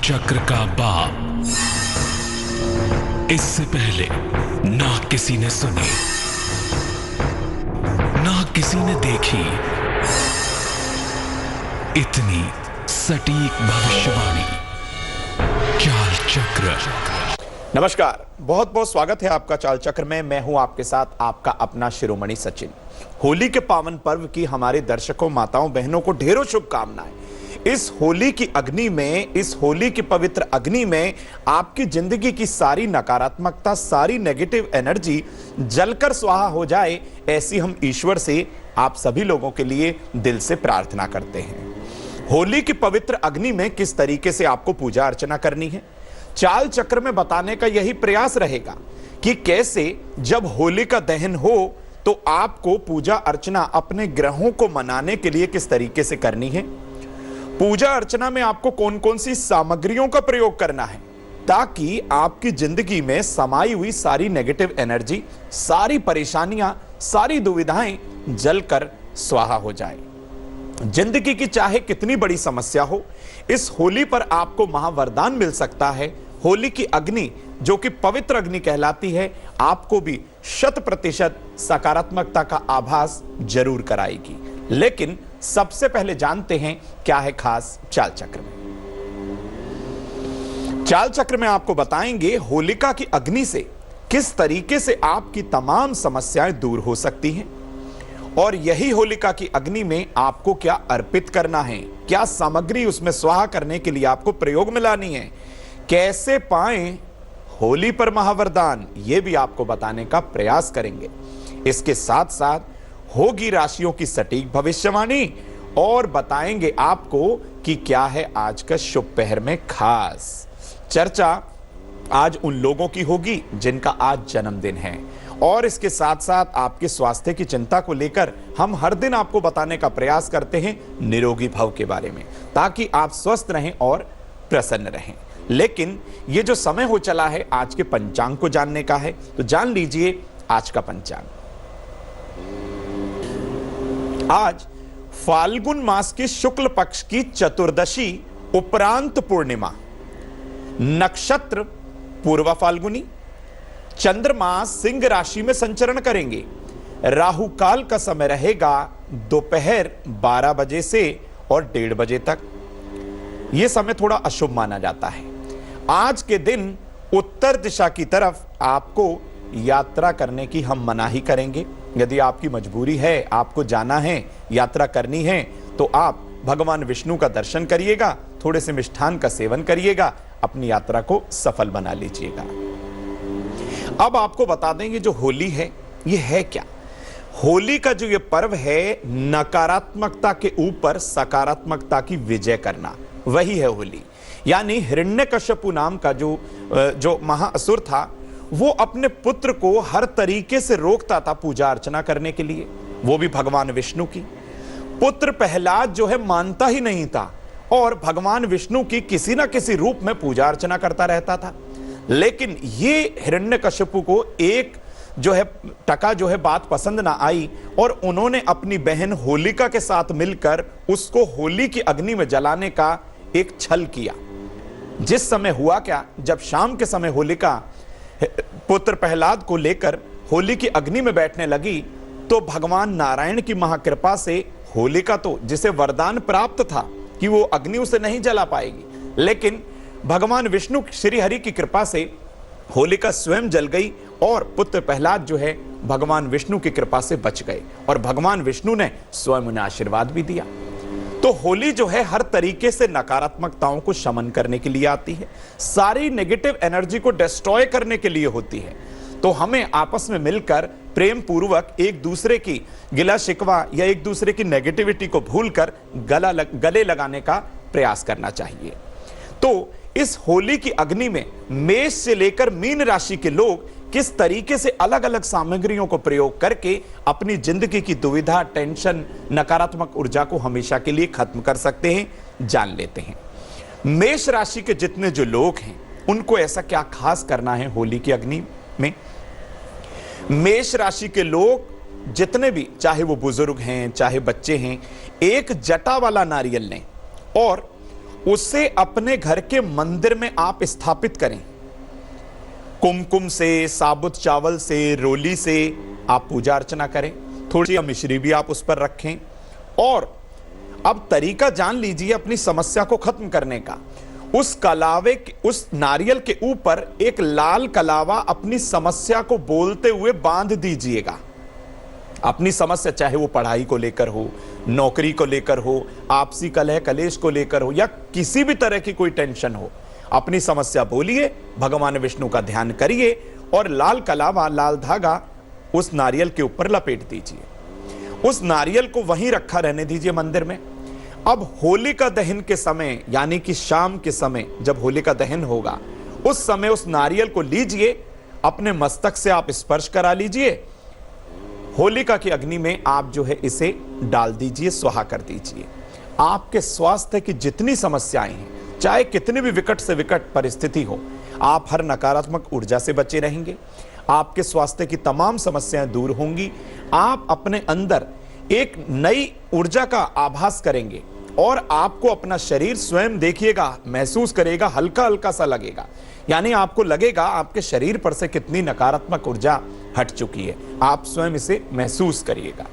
चक्र का बाप। इससे पहले ना किसी ने सुनी, ना किसी ने देखी इतनी सटीक भविष्यवाणी। चाल चक्र। नमस्कार, बहुत बहुत स्वागत है आपका चाल चक्र में। मैं हूं आपके साथ आपका अपना शिरोमणि सचिन। होली के पावन पर्व की हमारे दर्शकों, माताओं, बहनों को ढेरों शुभकामनाएं। इस होली की अग्नि में, इस होली की पवित्र अग्नि में आपकी जिंदगी की सारी नकारात्मकता, सारी नेगेटिव एनर्जी जलकर स्वाहा हो जाए, ऐसी हम ईश्वर से आप सभी लोगों के लिए दिल से प्रार्थना करते हैं। होली की पवित्र अग्नि में किस तरीके से आपको पूजा अर्चना करनी है, चाल चक्र में बताने का यही प्रयास रहेगा कि कैसे जब होली का दहन हो तो आपको पूजा अर्चना अपने ग्रहों को मनाने के लिए किस तरीके से करनी है। पूजा अर्चना में आपको कौन कौन सी सामग्रियों का प्रयोग करना है ताकि आपकी जिंदगी में समाई हुई सारी नेगेटिव एनर्जी, सारी परेशानियां, सारी दुविधाएं जलकर स्वाहा हो जाए। जिंदगी की चाहे कितनी बड़ी समस्या हो, इस होली पर आपको महावरदान मिल सकता है। होली की अग्नि जो कि पवित्र अग्नि कहलाती है, आपको भी 100% सकारात्मकता का आभास जरूर कराएगी। लेकिन सबसे पहले जानते हैं क्या है खास चाल चक्र में। चाल चक्र में आपको बताएंगे होलिका की अग्नि से किस तरीके से आपकी तमाम समस्याएं दूर हो सकती हैं, और यही होलिका की अग्नि में आपको क्या अर्पित करना है, क्या सामग्री उसमें स्वाहा करने के लिए आपको प्रयोग में लानी है, कैसे पाएं होली पर महावरदान, यह भी आपको बताने का प्रयास करेंगे। इसके साथ साथ होगी राशियों की सटीक भविष्यवाणी और बताएंगे आपको कि क्या है आज का शुभ पहर में खास चर्चा। आज उन लोगों की होगी जिनका आज जन्मदिन है, और इसके साथ साथ आपके स्वास्थ्य की चिंता को लेकर हम हर दिन आपको बताने का प्रयास करते हैं निरोगी भव के बारे में, ताकि आप स्वस्थ रहें और प्रसन्न रहें। लेकिन ये जो समय हो चला है आज के पंचांग को जानने का है, तो जान लीजिए आज का पंचांग। आज फाल्गुन मास के शुक्ल पक्ष की चतुर्दशी उपरांत पूर्णिमा, नक्षत्र पूर्वा फाल्गुनी, चंद्रमा सिंह राशि में संचरण करेंगे। राहु काल का समय रहेगा दोपहर 12 बजे से और 1:30 बजे तक। यह समय थोड़ा अशुभ माना जाता है। आज के दिन उत्तर दिशा की तरफ आपको यात्रा करने की हम मनाही करेंगे। यदि आपकी मजबूरी है, आपको जाना है, यात्रा करनी है, तो आप भगवान विष्णु का दर्शन करिएगा, थोड़े से मिष्ठान का सेवन करिएगा, अपनी यात्रा को सफल बना लीजिएगा। अब आपको बता देंगे जो होली है ये है क्या। होली का जो ये पर्व है, नकारात्मकता के ऊपर सकारात्मकता की विजय करना, वही है होली। यानी हिरण्यकश्यपु नाम का जो महाअसुर था, वो अपने पुत्र को हर तरीके से रोकता था पूजा अर्चना करने के लिए, वो भी भगवान विष्णु की। पुत्र प्रहलाद जो है मानता ही नहीं था और भगवान विष्णु की किसी ना किसी रूप में पूजा अर्चना करता रहता था। लेकिन ये हिरण्यकश्यपु को एक जो है टका जो है बात पसंद ना आई, और उन्होंने अपनी बहन होलिका के साथ मिलकर उसको होली की अग्नि में जलाने का एक छल किया। जिस समय हुआ क्या, जब शाम के समय होलिका पुत्र प्रहलाद को लेकर होली की अग्नि में बैठने लगी, तो भगवान नारायण की महाकृपा से होलिका, तो जिसे वरदान प्राप्त था कि वो अग्नि उसे नहीं जला पाएगी, लेकिन भगवान विष्णु श्री हरि की कृपा से होलिका स्वयं जल गई और पुत्र प्रहलाद जो है भगवान विष्णु की कृपा से बच गए, और भगवान विष्णु ने स्वयं उन्हें आशीर्वाद भी दिया। तो होली जो है हर तरीके से नकारात्मकताओं को शमन करने के लिए आती है, सारी नेगेटिव एनर्जी को डिस्ट्रॉय करने के लिए होती है। तो हमें आपस में मिलकर प्रेम पूर्वक एक दूसरे की गिला शिकवा या एक दूसरे की नेगेटिविटी को भूलकर गले लगाने का प्रयास करना चाहिए। तो इस होली की अग्नि में मेष से लेकर मीन राशि के लोग किस तरीके से अलग अलग सामग्रियों को प्रयोग करके अपनी जिंदगी की दुविधा, टेंशन, नकारात्मक ऊर्जा को हमेशा के लिए खत्म कर सकते हैं, जान लेते हैं। मेष राशि के जितने जो लोग हैं उनको ऐसा क्या खास करना है होली की अग्नि में। मेष राशि के लोग जितने भी, चाहे वो बुजुर्ग हैं चाहे बच्चे हैं, एक जटा वाला नारियल लें और उसे अपने घर के मंदिर में आप स्थापित करें। कुमकुम से, साबुत चावल से, रोली से आप पूजा अर्चना करें। थोड़ी मिश्री भी आप उस पर रखें। और अब तरीका जान लीजिए अपनी समस्या को खत्म करने का। उस कलावे, उस नारियल के ऊपर एक लाल कलावा अपनी समस्या को बोलते हुए बांध दीजिएगा। अपनी समस्या चाहे वो पढ़ाई को लेकर हो, नौकरी को लेकर हो, आपसी कलह कलेश को लेकर हो, या किसी भी तरह की कोई टेंशन हो, अपनी समस्या बोलिए, भगवान विष्णु का ध्यान करिए और लाल कलावा, लाल धागा उस नारियल के ऊपर लपेट दीजिए। उस नारियल को वहीं रखा रहने दीजिए मंदिर में। अब होलिका दहन के समय, यानी कि शाम के समय जब होलिका दहन होगा, उस समय उस नारियल को लीजिए, अपने मस्तक से आप स्पर्श करा लीजिए, होलिका की अग्नि में आप जो है इसे डाल दीजिए, स्वाहा कर दीजिए। आपके स्वास्थ्य की जितनी समस्याएं हैं, चाहे कितनी भी विकट से विकट परिस्थिति हो, आप हर नकारात्मक ऊर्जा से बचे रहेंगे। आपके स्वास्थ्य की तमाम समस्याएं दूर होंगी। आप अपने अंदर एक नई ऊर्जा का आभास करेंगे और आपको अपना शरीर स्वयं देखिएगा, महसूस करेगा, हल्का हल्का सा लगेगा। यानी आपको लगेगा आपके शरीर पर से कितनी नकारात्मक ऊर्जा हट चुकी है। आप स्वयं इसे महसूस करिएगा।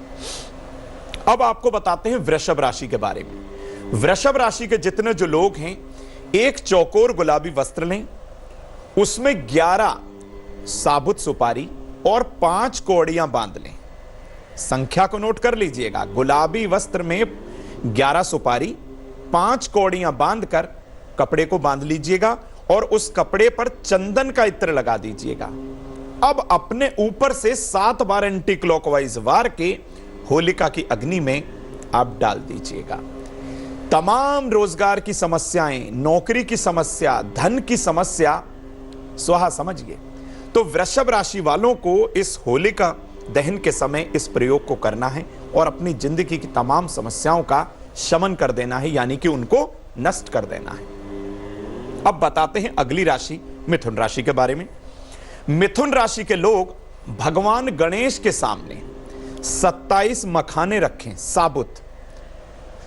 अब आपको बताते हैं वृषभ राशि के बारे में। वृषभ राशि के जितने जो लोग हैं, एक चौकोर गुलाबी वस्त्र लें, उसमें 11 साबुत सुपारी और 5 कौड़ियां बांध लें। संख्या को नोट कर लीजिएगा। गुलाबी वस्त्र में 11 सुपारी, 5 कौड़ियां बांधकर कपड़े को बांध लीजिएगा और उस कपड़े पर चंदन का इत्र लगा दीजिएगा। अब अपने ऊपर से 7 बार एंटी क्लॉकवाइज वार के होलिका की अग्नि में आप डाल दीजिएगा। तमाम रोजगार की समस्याएं, नौकरी की समस्या, धन की समस्या स्वाहा समझिए। तो वृषभ राशि वालों को इस होलिका दहन के समय इस प्रयोग को करना है और अपनी जिंदगी की तमाम समस्याओं का शमन कर देना है, यानी कि उनको नष्ट कर देना है। अब बताते हैं अगली राशि मिथुन राशि के बारे में। मिथुन राशि के लोग भगवान गणेश के सामने 27 मखाने रखें, साबुत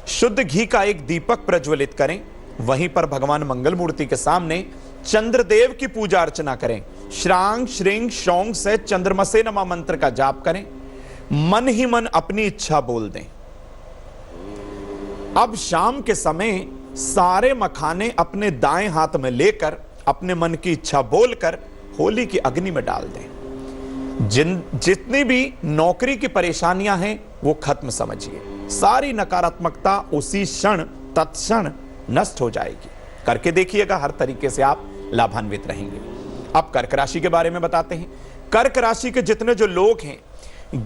शुद्ध घी का एक दीपक प्रज्वलित करें। वहीं पर भगवान मंगल मूर्ति के सामने चंद्रदेव की पूजा अर्चना करें। श्रांग श्रींग शौंग से चंद्रमसे नमः मंत्र का जाप करें। मन ही मन अपनी इच्छा बोल दें। अब शाम के समय सारे मखाने अपने दाएं हाथ में लेकर अपने मन की इच्छा बोलकर होली की अग्नि में डाल दें। जितनी भी नौकरी की परेशानियां हैं वो खत्म समझिए। सारी नकारात्मकता उसी क्षण तत्क्षण नष्ट हो जाएगी। करके देखिएगा, हर तरीके से आप लाभान्वित रहेंगे। अब कर्क राशि के बारे में बताते हैं। कर्क राशि के जितने जो लोग हैं,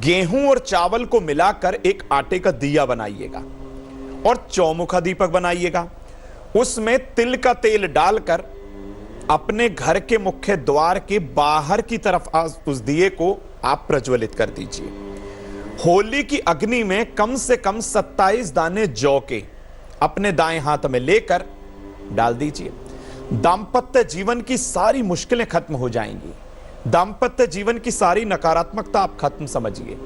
गेहूं और चावल को मिलाकर एक आटे का दिया बनाइएगा और चौमुखा दीपक बनाइएगा। उसमें तिल का तेल डालकर अपने घर के मुख्य द्वार के बाहर की तरफ उस दिए को आप प्रज्वलित कर दीजिए। होली की अग्नि में कम से कम 27 दाने जौ के अपने दाएं हाथ में लेकर डाल दीजिए। दांपत्य जीवन की सारी मुश्किलें खत्म हो जाएंगी। दांपत्य जीवन की सारी नकारात्मकता आप खत्म समझिए।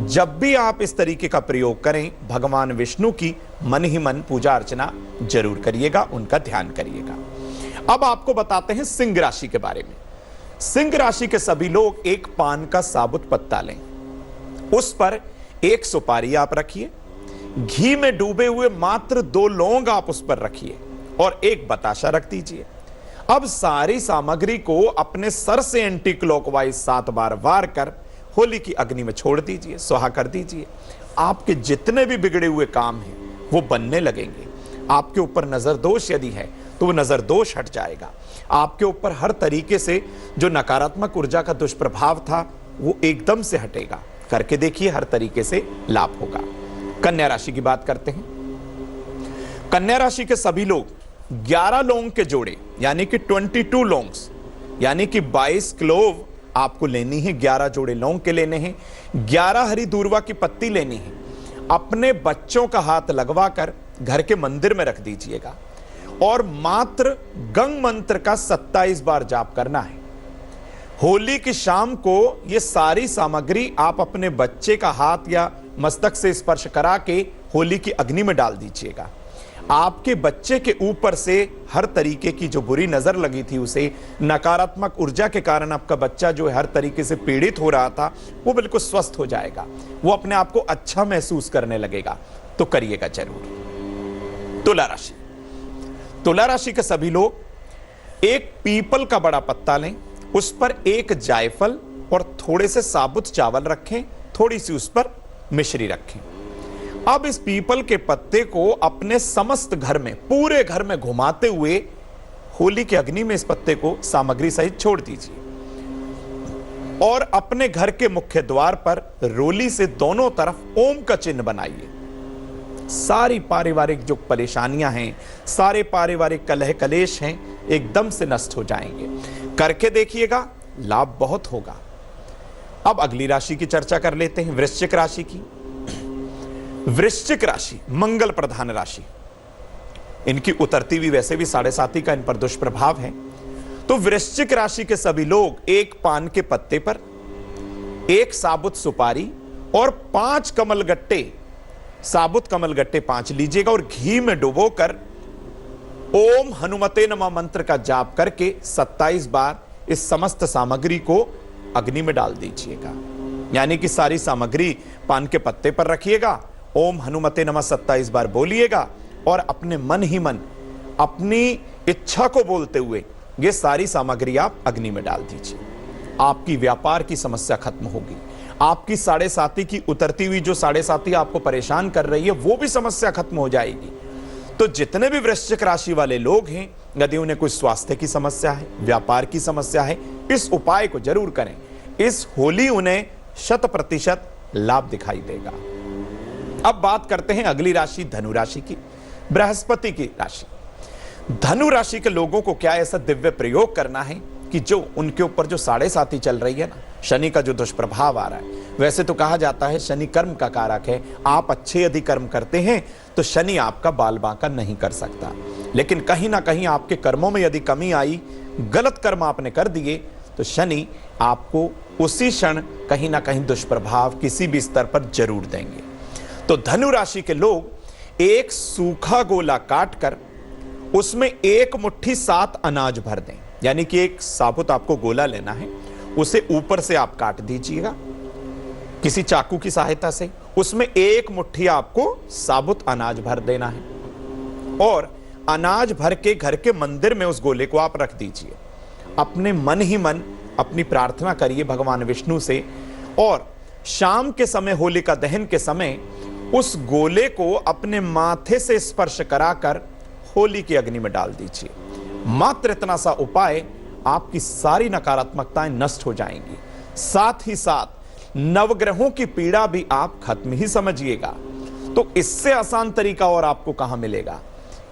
जब भी आप इस तरीके का प्रयोग करें, भगवान विष्णु की मन ही मन पूजा अर्चना जरूर करिएगा, उनका ध्यान करिएगा। अब आपको बताते हैं सिंह राशि के बारे में। सिंह राशि के सभी लोग एक पान का साबुत पत्ता लें, उस पर एक सुपारी आप रखिए, घी में डूबे हुए मात्र 2 लौंग आप उस पर रखिए और एक बताशा रख दीजिए। अब सारी सामग्री को अपने सर से एंटी क्लॉकवाइज 7 बार वार कर होली की अग्नि में छोड़ दीजिए, स्वाहा कर दीजिए। आपके जितने भी बिगड़े हुए काम हैं वो बनने लगेंगे। आपके ऊपर नजर दोष यदि है तो वो नजर दोष हट जाएगा। आपके ऊपर हर तरीके से जो नकारात्मक ऊर्जा का दुष्प्रभाव था वो एकदम से हटेगा। करके देखिए, हर तरीके से लाभ होगा। कन्या राशि की बात करते हैं। कन्या राशि के सभी लोग 11 लौंग के जोड़े, यानी कि 22 लौंग्स, यानी कि 22 क्लोव आपको लेनी है। 11 जोड़े लौंग के लेने हैं। 11 हरी दूर्वा की पत्ती लेनी है। अपने बच्चों का हाथ लगवाकर घर के मंदिर में रख दीजिएगा और मात्र गंग मंत्र का 27 बार जाप करना है। होली की शाम को ये सारी सामग्री आप अपने बच्चे का हाथ या मस्तक से स्पर्श करा के होली की अग्नि में डाल दीजिएगा। आपके बच्चे के ऊपर से हर तरीके की जो बुरी नजर लगी थी, उसे नकारात्मक ऊर्जा के कारण आपका बच्चा जो हर तरीके से पीड़ित हो रहा था, वो बिल्कुल स्वस्थ हो जाएगा, वो अपने आप को अच्छा महसूस करने लगेगा। तो करिएगा जरूर। तुला राशि, तुला राशि के सभी लोग एक पीपल का बड़ा पत्ता लें, उस पर एक जायफल और थोड़े से साबुत चावल रखें, थोड़ी सी उस पर मिश्री रखें। अब इस पीपल के पत्ते को अपने समस्त घर में, पूरे घर में घुमाते हुए होली की अग्नि में इस पत्ते को सामग्री सहित छोड़ दीजिए और अपने घर के मुख्य द्वार पर रोली से दोनों तरफ ओम का चिन्ह बनाइए। सारी पारिवारिक जो परेशानियां हैं, सारे पारिवारिक कलह कलेश हैं, एकदम से नष्ट हो जाएंगे। करके देखिएगा, लाभ बहुत होगा। अब अगली राशि की चर्चा कर लेते हैं, वृश्चिक राशि की। वृश्चिक राशि मंगल प्रधान राशि, इनकी उतरती हुई वैसे भी 7.5 का इन पर दुष्प्रभाव है। तो वृश्चिक राशि के सभी लोग एक पान के पत्ते पर एक साबुत सुपारी और 5 कमलगट्टे, साबुत कमलगट्टे 5 लीजिएगा और घी में डुबोकर ओम हनुमते नमः मंत्र का जाप करके 27 बार इस समस्त सामग्री को अग्नि में डाल दीजिएगा। यानी कि सारी सामग्री पान के पत्ते पर रखिएगा, ओम हनुमते नमः 27 बार बोलिएगा और अपने मन ही मन अपनी इच्छा को बोलते हुए ये सारी सामग्री आप अग्नि में डाल दीजिए। आपकी व्यापार की समस्या खत्म होगी। आपकी 7.5 की उतरती हुई जो 7.5 आपको परेशान कर रही है, वो भी समस्या खत्म हो जाएगी। तो जितने भी वृश्चिक राशि वाले लोग हैं, यदि उन्हें कोई स्वास्थ्य की समस्या है, व्यापार की समस्या है, इस उपाय को जरूर करें। इस होली उन्हें 100% लाभ दिखाई देगा। अब बात करते हैं अगली राशि धनु राशि की, बृहस्पति की राशि। धनु राशि के लोगों को क्या ऐसा दिव्य प्रयोग करना है कि जो उनके ऊपर जो 7.5 चल रही है ना, शनि का जो दुष्प्रभाव आ रहा है। वैसे तो कहा जाता है शनि कर्म का कारक है, आप अच्छे यदि कर्म करते हैं तो शनि आपका बाल बांका नहीं कर सकता। लेकिन कहीं ना कहीं आपके कर्मों में यदि कमी आई, गलत कर्म आपने कर दिए, तो शनि आपको उसी क्षण कहीं ना कहीं दुष्प्रभाव किसी भी स्तर पर जरूर देंगे। तो धनु राशि के लोग एक सूखा गोला काटकर उसमें एक मुट्ठी 7 अनाज भर दें। यानी कि एक साबुत आपको गोला लेना है, उसे ऊपर से आप काट दीजिएगा किसी चाकू की सहायता से, उसमें एक मुट्ठी आपको साबुत अनाज भर देना है और अनाज भर के घर के मंदिर में उस गोले को आप रख दीजिए। अपने मन ही मन अपनी प्रार्थना करिए भगवान विष्णु से और शाम के समय, होलिका दहन के समय, उस गोले को अपने माथे से स्पर्श कराकर होली की अग्नि में डाल दीजिए। मात्र इतना सा उपाय, आपकी सारी नकारात्मकताएं नष्ट हो जाएंगी। साथ ही साथ नवग्रहों की पीड़ा भी आप खत्म ही समझिएगा। तो इससे आसान तरीका और आपको कहां मिलेगा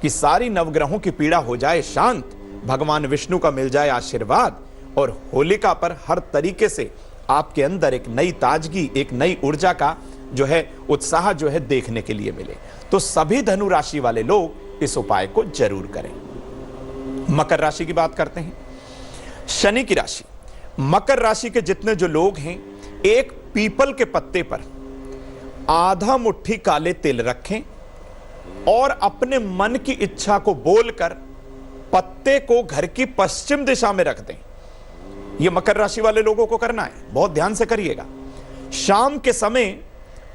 कि सारी नवग्रहों की पीड़ा हो जाए शांत, भगवान विष्णु का मिल जाए आशीर्वाद और होलिका पर हर तरीके से आपके अंदर एक नई ताजगी, एक नई ऊर्जा का जो है उत्साह जो है देखने के लिए मिले। तो सभी धनु राशि वाले लोग इस उपाय को जरूर करें। मकर राशि की बात करते हैं, शनि की राशि। मकर राशि के जितने जो लोग हैं, एक पीपल के पत्ते पर आधा मुट्ठी काले तिल रखें और अपने मन की इच्छा को बोलकर पत्ते को घर की पश्चिम दिशा में रख दें। यह मकर राशि वाले लोगों को करना है, बहुत ध्यान से करिएगा। शाम के समय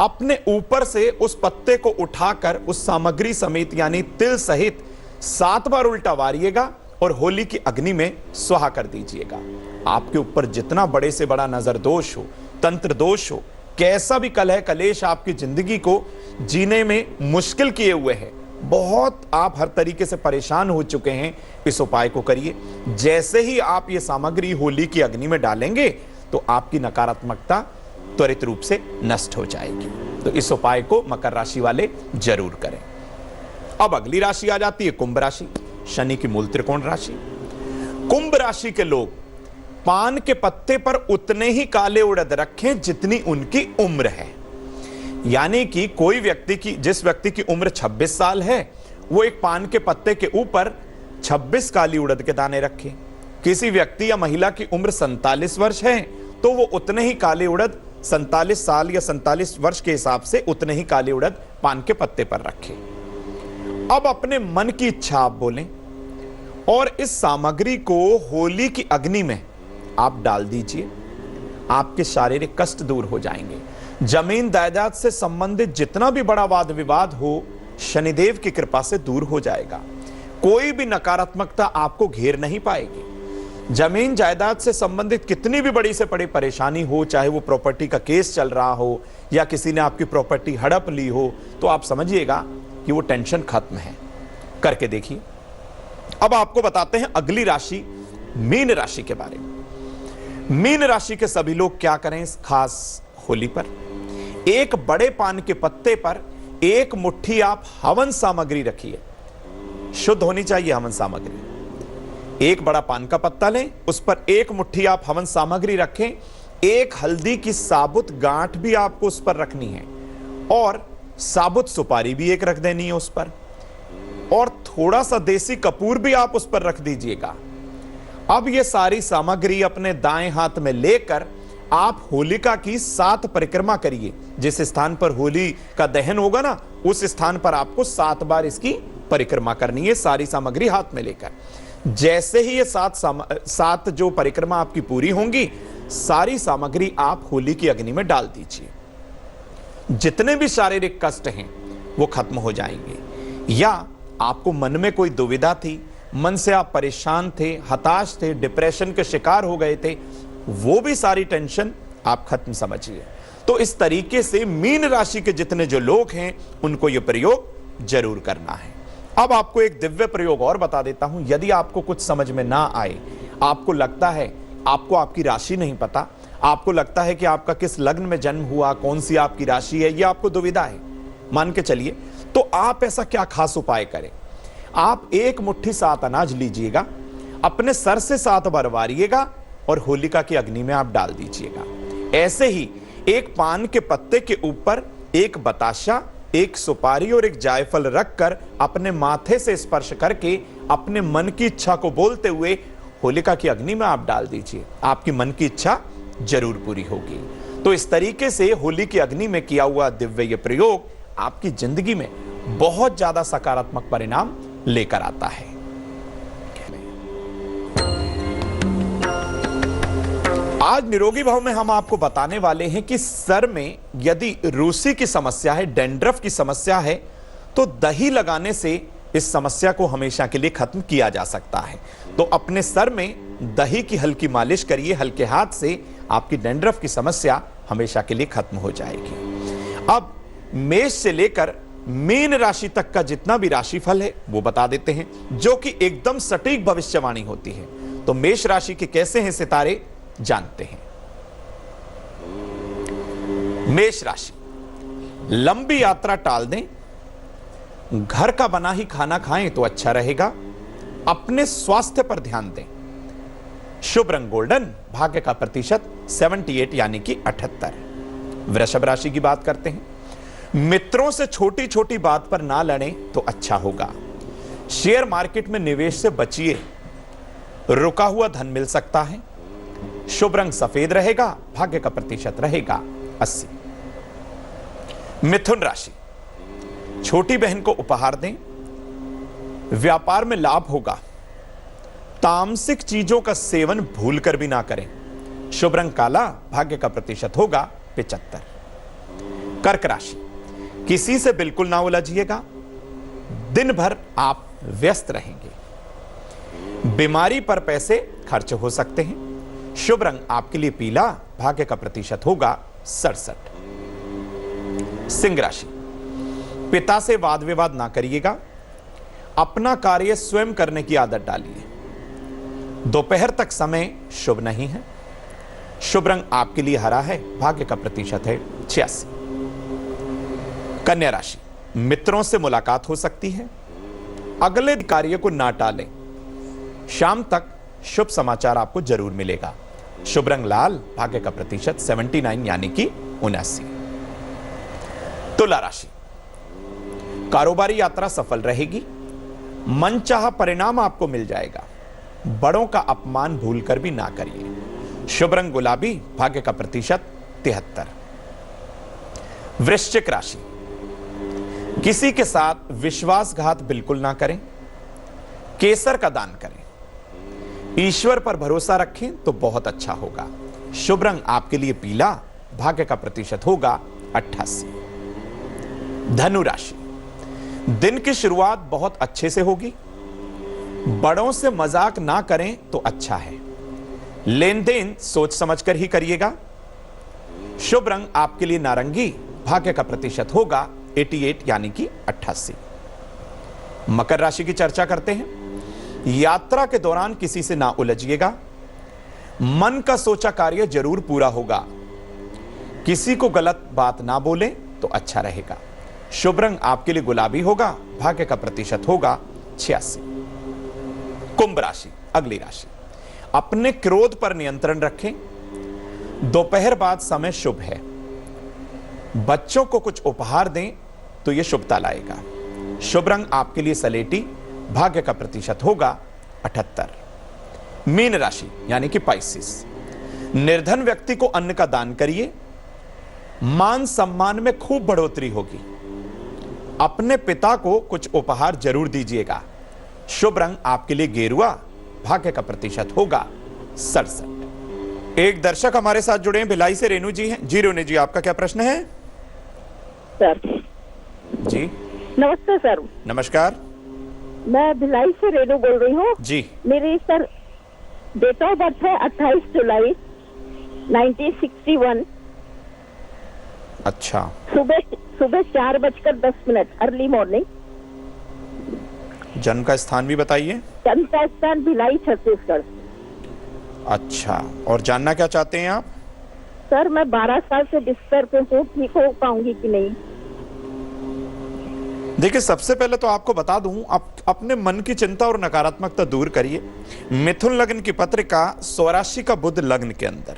अपने ऊपर से उस पत्ते को उठाकर उस सामग्री समेत यानी तिल सहित 7 बार उल्टा वारिएगा और होली की अग्नि में स्वाहा कर दीजिएगा। आपके ऊपर जितना बड़े से बड़ा नजर दोष हो, तंत्र दोष हो, कैसा भी कलह कलेश आपकी जिंदगी को जीने में मुश्किल किए हुए है, बहुत आप हर तरीके से परेशान हो चुके हैं, इस उपाय को करिए। जैसे ही आप ये सामग्री होली की अग्नि में डालेंगे तो आपकी नकारात्मकता त्वरित रूप से नष्ट हो जाएगी। तो इस उपाय को मकर राशि वाले जरूर करें। अब अगली राशि आ जाती है कुंभ राशि, शनि की मूल त्रिकोण राशि। कुंभ राशि के लोग पान के पत्ते पर उतने ही काले उड़द रखें जितनी उनकी उम्र है। यानी कि कोई व्यक्ति की, जिस व्यक्ति की उम्र 26 साल है, वो एक पान के पत्ते के ऊपर 26 काली उड़द के दाने रखे। किसी व्यक्ति या महिला की उम्र 47 वर्ष है तो वो उतने ही काले उड़द 47 साल या 47 वर्ष के हिसाब से उतने ही काले उड़द पान के पत्ते पर रखे। अब अपने मन की इच्छा आप बोलें और इस सामग्री को होली की अग्नि में आप डाल दीजिए। आपके शारीरिक कष्ट दूर हो जाएंगे। जमीन जायदाद से संबंधित जितना भी बड़ा वाद विवाद हो, शनिदेव की कृपा से दूर हो जाएगा। कोई भी नकारात्मकता आपको घेर नहीं पाएगी। जमीन जायदाद से संबंधित कितनी भी बड़ी से बड़ी परेशानी हो, चाहे वो प्रॉपर्टी का केस चल रहा हो या किसी ने आपकी प्रॉपर्टी हड़प ली हो, तो आप समझिएगा कि वो टेंशन खत्म है। करके देखिए। अब आपको बताते हैं अगली राशि मीन राशि के बारे में। मीन राशि के सभी लोग क्या करें इस खास होली पर? एक बड़े पान के पत्ते पर एक मुट्ठी आप हवन सामग्री रखिए। शुद्ध होनी चाहिए हवन सामग्री। एक बड़ा पान का पत्ता लें, उस पर एक मुट्ठी आप हवन सामग्री रखें। एक हल्दी की साबुत गांठ भी आपको उस पर रखनी है और साबुत सुपारी भी एक रख देनी है उस पर, और थोड़ा सा देसी कपूर भी आप उस पर रख दीजिएगा। अब ये सारी सामग्री अपने दाएं हाथ में लेकर आप होलिका की 7 परिक्रमा करिए। जिस स्थान पर होली का दहन होगा ना, उस स्थान पर आपको 7 बार इसकी परिक्रमा करनी है, सारी सामग्री हाथ में लेकर। जैसे ही ये 7 जो परिक्रमा आपकी पूरी होंगी, सारी सामग्री आप होली की अग्नि में डाल दीजिए। जितने भी शारीरिक कष्ट हैं वो खत्म हो जाएंगे। या आपको मन में कोई दुविधा थी, मन से आप परेशान थे, हताश थे, डिप्रेशन के शिकार हो गए थे, वो भी सारी टेंशन आप खत्म समझिए। तो इस तरीके से मीन राशि के जितने जो लोग हैं उनको यह प्रयोग जरूर करना है। अब आपको एक दिव्य प्रयोग और बता देता हूं। यदि आपको कुछ समझ में ना आए, आपको लगता है आपको आपकी राशि नहीं पता, आपको लगता है कि आपका किस लग्न में जन्म हुआ, कौन सी आपकी राशि है, यह आपको दुविधा है, मान के चलिए, तो आप ऐसा क्या खास उपाय करें? आप एक मुट्ठी 7 अनाज लीजिएगा, अपने सर से 7 बार वारिएगा और होलिका की अग्नि में आप डाल दीजिएगा। ऐसे ही एक पान के पत्ते के ऊपर एक बताशा, एक सुपारी और एक जायफल रखकर अपने माथे से स्पर्श करके अपने मन की इच्छा को बोलते हुए होलिका की अग्नि में आप डाल दीजिए। आपकी मन की इच्छा जरूर पूरी होगी। तो इस तरीके से होली की अग्नि में किया हुआ दिव्य ये प्रयोग आपकी जिंदगी में बहुत ज्यादा सकारात्मक परिणाम लेकर आता है। आज निरोगी भाव में हम आपको बताने वाले हैं कि सर में यदि रूसी की समस्या है, डैंड्रफ की समस्या है, तो दही लगाने से इस समस्या को हमेशा के लिए खत्म किया जा सकता है। तो अपने सर में दही की हल्की मालिश करिए, हल्के हाथ से, आपकी डैंड्रफ की समस्या हमेशा के लिए खत्म हो जाएगी। अब मेष से लेकर मीन राशि तक का जितना भी राशिफल है वो बता देते हैं, जो कि एकदम सटीक भविष्यवाणी होती है। तो मेष राशि के कैसे हैं सितारे जानते हैं। मेष राशि, लंबी यात्रा टाल दें, घर का बना ही खाना खाएं तो अच्छा रहेगा। अपने स्वास्थ्य पर ध्यान दें। शुभ रंग गोल्डन, भाग्य का प्रतिशत 78 यानी कि 78। वृषभ राशि की बात करते हैं। मित्रों से छोटी छोटी बात पर ना लड़ें तो अच्छा होगा। शेयर मार्केट में निवेश से बचिए, रुका हुआ धन मिल सकता है। शुभ रंग सफेद रहेगा, भाग्य का प्रतिशत रहेगा 80। मिथुन राशि, छोटी बहन को उपहार दें, व्यापार में लाभ होगा। तामसिक चीजों का सेवन भूलकर भी ना करें। शुभ रंग काला, भाग्य का प्रतिशत होगा 75। कर्क राशि, किसी से बिल्कुल ना उलझिएगा, दिन भर आप व्यस्त रहेंगे। बीमारी पर पैसे खर्च हो सकते हैं। शुभ रंग आपके लिए पीला, भाग्य का प्रतिशत होगा 67। सिंह राशि, पिता से वाद विवाद ना करिएगा। अपना कार्य स्वयं करने की आदत डालिए। दोपहर तक समय शुभ नहीं है। शुभ रंग आपके लिए हरा है, भाग्य का प्रतिशत है 86। कन्या राशि, मित्रों से मुलाकात हो सकती है। अगले कार्य को ना टालें। शाम तक शुभ समाचार आपको जरूर मिलेगा। शुभ रंग लाल, भाग्य का प्रतिशत 79 यानी कि 79। तुला राशि, कारोबारी यात्रा सफल रहेगी। मनचाहा परिणाम आपको मिल जाएगा। बड़ों का अपमान भूलकर भी ना करिए। शुभ रंग गुलाबी, भाग्य का प्रतिशत 73। वृश्चिक राशि, किसी के साथ विश्वासघात बिल्कुल ना करें। केसर का दान करें। ईश्वर पर भरोसा रखें तो बहुत अच्छा होगा। शुभ रंग आपके लिए पीला। भाग्य का प्रतिशत होगा 88। धनु राशि, दिन की शुरुआत बहुत अच्छे से होगी। बड़ों से मजाक ना करें तो अच्छा है। लेन देन सोच समझकर ही करिएगा। शुभ रंग आपके लिए नारंगी। भाग्य का प्रतिशत होगा 88 यानी कि 88। मकर राशि की चर्चा करते हैं। यात्रा के दौरान किसी से ना उलझिएगा। मन का सोचा कार्य जरूर पूरा होगा। किसी को गलत बात ना बोले तो अच्छा रहेगा। शुभ रंग आपके लिए गुलाबी होगा। भाग्य का प्रतिशत होगा 86। कुंभ राशि, अगली राशि, अपने क्रोध पर नियंत्रण रखें। दोपहर बाद समय शुभ है। बच्चों को कुछ उपहार दें तो यह शुभता लाएगा। शुभ रंग आपके लिए सलेटी। भाग्य का प्रतिशत होगा 78। मीन राशि यानी कि पाइसिस, निर्धन व्यक्ति को अन्न का दान करिए। मान सम्मान में खूब बढ़ोतरी होगी। अपने पिता को कुछ उपहार जरूर दीजिएगा। शुभ रंग आपके लिए गेरुआ। भाग्य का प्रतिशत होगा 67। एक दर्शक हमारे साथ जुड़े हैं, भिलाई से रेणु जी हैं। जी रेणु जी, आपका क्या प्रश्न है? सर जी नमस्ते सर। नमस्कार। मैं भिलाई से रेणु बोल रही हूँ जी। मेरी सर डेट ऑफ बर्थ है 28 जुलाई 1961। अच्छा, सुबह 4:10 अर्ली मॉर्निंग। जन्म का स्थान भी बताइए। जन्म का स्थान भिलाई छत्तीसगढ़। अच्छा, और जानना क्या चाहते हैं आप? सर मैं 12 साल से बिस्तर पे हूँ, ठीक हो पाऊंगी कि नहीं? देखिए, सबसे पहले तो आपको बता दूं, आप अपने मन की चिंता और नकारात्मकता दूर करिए। मिथुन लग्न की पत्रिका स्वराशि का बुध लग्न के अंदर,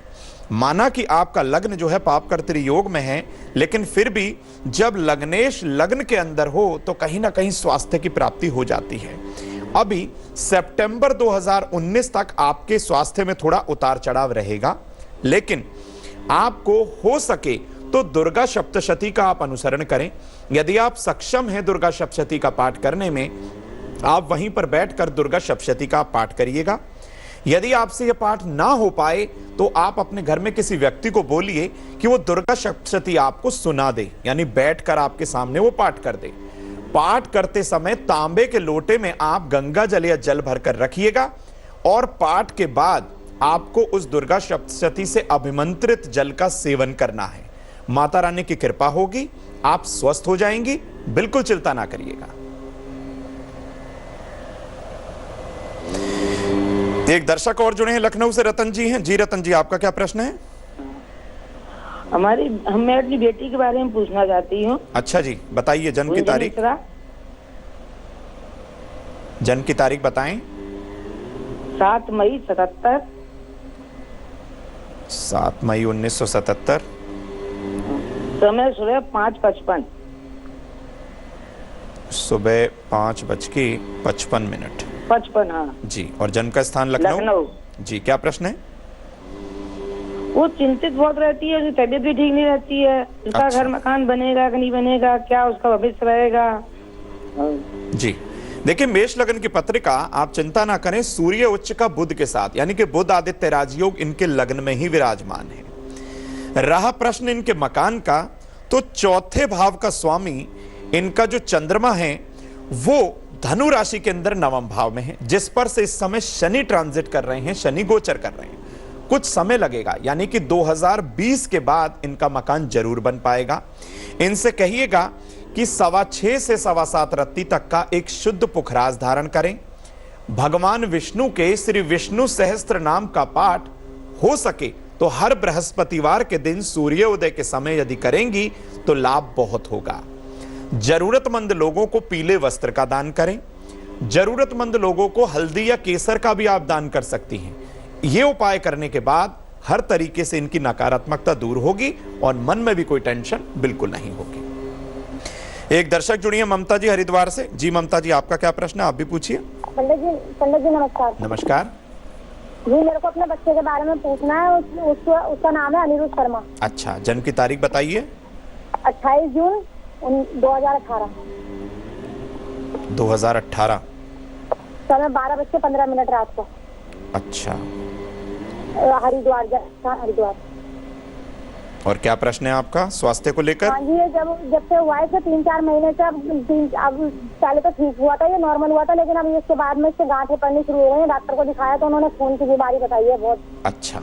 माना कि आपका लग्न जो है पाप कर्तरी योग में है, लेकिन फिर भी जब लग्नेश लग्न के अंदर हो तो कहीं ना कहीं स्वास्थ्य की प्राप्ति हो जाती है। अभी सितंबर 2019 तक आपके स्वास्थ्य में थोड़ा उतार चढ़ाव रहेगा, लेकिन आपको हो सके तो दुर्गा सप्तशती का आप अनुसरण करें। यदि आप सक्षम हैं दुर्गा सप्तशती का पाठ करने में, आप वहीं पर बैठकर दुर्गा सप्तशती का पाठ करिएगा। यदि आपसे यह पाठ ना हो पाए तो आप अपने घर में किसी व्यक्ति को बोलिए कि वो दुर्गा सप्तशती आपको सुना दे, यानी बैठकर आपके सामने वो पाठ कर दे। पाठ करते समय तांबे के लोटे में आप गंगा जल या जल भरकर रखिएगा और पाठ के बाद आपको उस दुर्गा सप्तशती से अभिमंत्रित जल का सेवन करना है। माता रानी की कृपा होगी, आप स्वस्थ हो जाएंगी। बिल्कुल चिंता ना करिएगा। एक दर्शक और जुड़े हैं, लखनऊ से रतन जी हैं। जी रतन जी, आपका क्या प्रश्न है? मैं अपनी बेटी के बारे में पूछना चाहती हूँ। अच्छा जी, बताइए। जन्म की तारीख? बताएं। 7 मई 77। 7 मई 1977। समय सुबह 5:55। सुबह 5:55। 55, हाँ जी। और जन्म का स्थान? लखनऊ। जी, क्या प्रश्न है? वो चिंतित बहुत रहती है, उसकी तबीयत भी ठीक नहीं रहती है। उसका अच्छा। घर मकान बनेगा कि नहीं बनेगा, क्या उसका भविष्य रहेगा? जी देखिए, मेष लग्न की पत्रिका, आप चिंता ना करें। सूर्य उच्च का बुध के साथ, यानी कि बुध आदित्य राजयोग इनके लग्न में ही विराजमान है। रहा प्रश्न इनके मकान का, तो चौथे भाव का स्वामी इनका जो चंद्रमा है वो धनु राशि के अंदर 9वें भाव में है, जिस पर से इस समय शनि ट्रांजिट कर रहे हैं, शनि गोचर कर रहे हैं। कुछ समय लगेगा, यानी कि 2020 के बाद इनका मकान जरूर बन पाएगा। इनसे कहिएगा कि 6:15 से 7:15 रत्ती तक का एक शुद्ध पुखराज धारण करें। भगवान विष्णु के श्री विष्णु सहस्त्र नाम का पाठ हो सके तो हर बृहस्पतिवार के दिन सूर्योदय के समय यदि करेंगी तो लाभ बहुत होगा। जरूरतमंद लोगों को पीले वस्त्र का दान करें। जरूरतमंद लोगों को हल्दी या केसर का भी आप दान कर सकती हैं। ये उपाय करने के बाद हर तरीके से इनकी नकारात्मकता दूर होगी और मन में भी कोई टेंशन बिल्कुल नहीं होगी। एक दर्शक जुड़ी है, ममता जी हरिद्वार से। जी ममता जी, आपका क्या प्रश्न है? आप भी पूछिए। पंडित जी नमस्कार। नमस्कार जी, मेरे को अपने बच्चे के बारे में पूछना है। उसका नाम है अनिरुद्ध शर्मा। अच्छा, जन्म की तारीख बताइए। 28 जून 2018। 2018। समय 12:15 रात को। अच्छा, हरिद्वार, हरिद्वार। और क्या प्रश्न है आपका स्वास्थ्य को लेकर? हाँ जी, ये जब से हुआ है 3-4 महीने से, अब पहले तो ठीक हुआ था, ये नॉर्मल हुआ था, लेकिन अब इसके बाद में इससे गांठें पड़नी शुरू हो गई। डॉक्टर को दिखाया तो उन्होंने खून की बीमारी बताई है बहुत। अच्छा,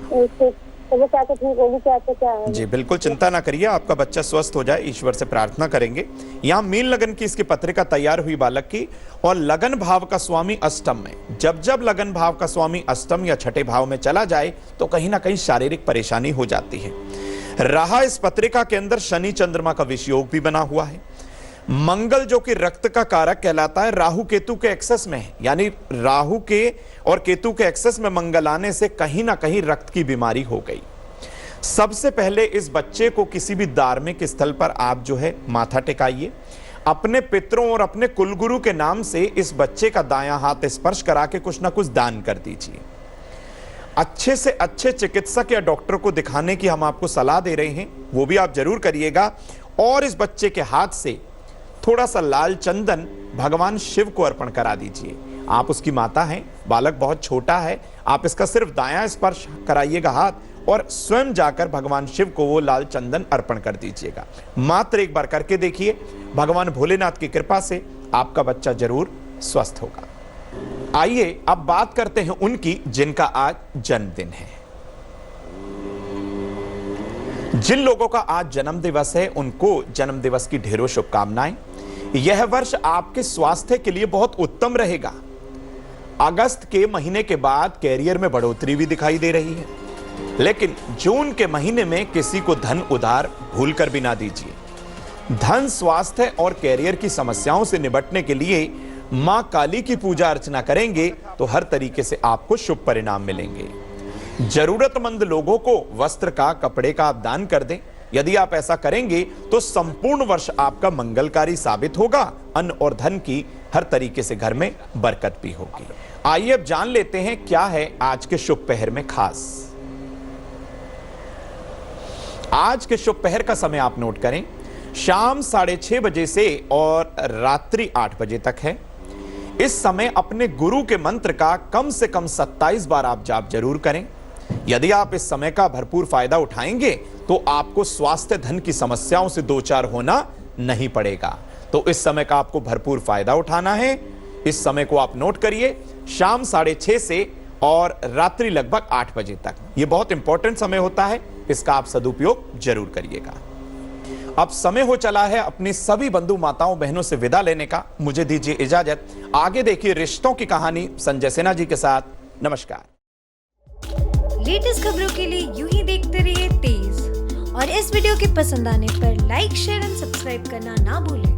तो वो कैसे ठीक होगी, कैसे क्या है? जी बिल्कुल चिंता ना करिए, आपका बच्चा स्वस्थ हो जाए, ईश्वर से प्रार्थना करेंगे। यहाँ मीन लगन की इसकी पत्रिका तैयार हुई बालक की, और लगन भाव का स्वामी अष्टम में। जब जब लगन भाव का स्वामी अष्टम या छठे भाव में चला जाए तो कहीं ना कहीं शारीरिक परेशानी हो जाती है। रहा इस पत्रिका के अंदर शनि चंद्रमा का विषयोग भी बना हुआ है। मंगल जो कि रक्त का कारक कहलाता है, राहु केतु के एक्सेस में है, यानी राहु के और केतु के एक्सेस में मंगल आने से कहीं ना कहीं रक्त की बीमारी हो गई। सबसे पहले इस बच्चे को किसी भी धार्मिक स्थल पर आप जो है माथा टेकाइए, अपने पितरों और अपने कुलगुरु के नाम से इस बच्चे का दायां हाथ स्पर्श करा के कुछ ना कुछ दान कर दीजिए। अच्छे से अच्छे चिकित्सक या डॉक्टर को दिखाने की हम आपको सलाह दे रहे हैं, वो भी आप जरूर करिएगा। और इस बच्चे के हाथ से थोड़ा सा लाल चंदन भगवान शिव को अर्पण करा दीजिए। आप उसकी माता हैं, बालक बहुत छोटा है, आप इसका सिर्फ दायां स्पर्श कराइएगा हाथ, और स्वयं जाकर भगवान शिव को वो लाल चंदन अर्पण कर दीजिएगा। मात्र एक बार करके देखिए, भगवान भोलेनाथ की कृपा से आपका बच्चा जरूर स्वस्थ होगा। आइए अब बात करते हैं उनकी जिनका आज जन्मदिन है। जिन लोगों का आज जन्म दिवस है उनको जन्म दिवस की ढेरों शुभकामनाएं। यह वर्ष आपके स्वास्थ्य के लिए बहुत उत्तम रहेगा। अगस्त के महीने के बाद कैरियर में बढ़ोतरी भी दिखाई दे रही है, लेकिन जून के महीने में किसी को धन उधार भूलकर भी ना दीजिए। धन, स्वास्थ्य और कैरियर की समस्याओं से निपटने के लिए मां काली की पूजा अर्चना करेंगे तो हर तरीके से आपको शुभ परिणाम मिलेंगे। जरूरतमंद लोगों को वस्त्र का, कपड़े का आप दान कर दें। यदि आप ऐसा करेंगे तो संपूर्ण वर्ष आपका मंगलकारी साबित होगा। अन्न और धन की हर तरीके से घर में बरकत भी होगी। आइए अब जान लेते हैं क्या है आज के शुभ पहर में खास। आज के शुभ पहर का समय आप नोट करें, शाम 6:30 बजे से और रात्रि 8 बजे तक है। इस समय अपने गुरु के मंत्र का कम से कम 27 बार आप जाप जरूर करें। यदि आप इस समय का भरपूर फायदा उठाएंगे तो आपको स्वास्थ्य, धन की समस्याओं से दो चार होना नहीं पड़ेगा। तो इस समय का आपको भरपूर फायदा उठाना है। इस समय को आप नोट करिए, शाम 6:30 से और रात्रि लगभग 8 बजे तक। यह बहुत इंपॉर्टेंट समय होता है, इसका आप सदुपयोग जरूर करिएगा। अब समय हो चला है अपनी सभी बंधु माताओं बहनों से विदा लेने का। मुझे दीजिए इजाजत। आगे देखिए रिश्तों की कहानी संजय सिन्हा जी के साथ। नमस्कार। लेटेस्ट खबरों के लिए यूं ही देखते रहिए तेज, और इस वीडियो के पसंद आने पर लाइक, शेयर एंड सब्सक्राइब करना ना भूलें।